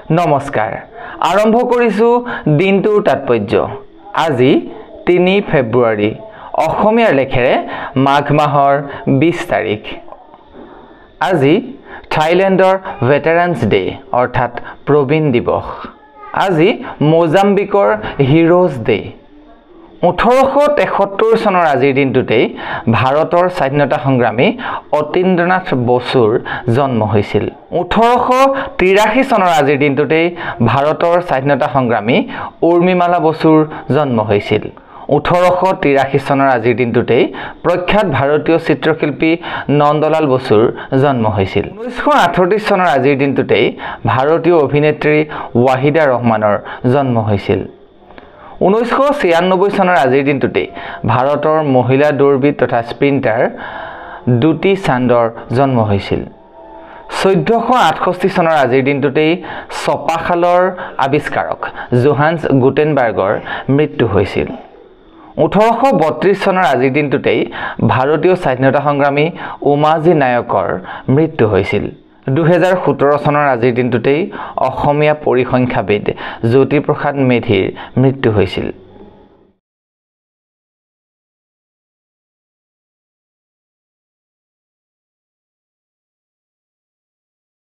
নমস্কাৰ আৰম্ভ কৰিছো দিনটোৰ তাৎপৰ্য আজি ৩ ফেব্ৰুৱাৰী অসমীয়াৰ লেখেৰে মাঘ মাহৰ ২০ তাৰিখ আজি থাইলেণ্ডৰ ভেটাৰানছ ডে অৰ্থাৎ প্ৰবীণ দিৱস আজি মোজাম্বিকৰ হিৰোজ ডে ১৮৭৩ চনৰ আজিৰ দিনটোতেই ভাৰতৰ স্বাধীনতা সংগ্ৰামী অতীন্দ্ৰনাথ বসুৰ জন্ম হৈছিল ১৮৮৩ চনৰ আজিৰ দিনটোতেই ভাৰতৰ স্বাধীনতা সংগ্ৰামী উৰ্মিমালা বসুৰ জন্ম হৈছিল ১৮৮৩ চনৰ আজিৰ দিনটোতেই প্ৰখ্যাত ভাৰতীয় চিত্ৰশিল্পী নন্দলাল বসুৰ জন্ম হৈছিল ১৯৩৮ চনৰ আজিৰ দিনটোতেই ভাৰতীয় অভিনেত্ৰী ৱাহিদা ৰহমানৰ জন্ম হৈছিল ১৯৯৬ চনৰ আজিৰ দিনটোতেই ভাৰতৰ মহিলা দৌৰবিদ তথা স্প্ৰিণ্টাৰ দুটি চান্দৰ জন্ম হৈছিল ১৪৬৮ চনৰ আজিৰ দিনটোতেই ছপাশালৰ আৱিষ্কাৰক জোহান্স গুটেনবাৰ্গৰ মৃত্যু হৈছিল ১৮৩২ চনৰ আজিৰ দিনটোতেই ভাৰতীয় স্বাধীনতা সংগ্ৰামী উমাজী নায়কৰ মৃত্যু হৈছিল ২০১৭ চনৰ আজিৰ দিনটোতেই অসমীয়া পৰিসংখ্যাবিদ জ্যোতিপ্ৰসাদ মেধিৰ মৃত্যু হৈছিল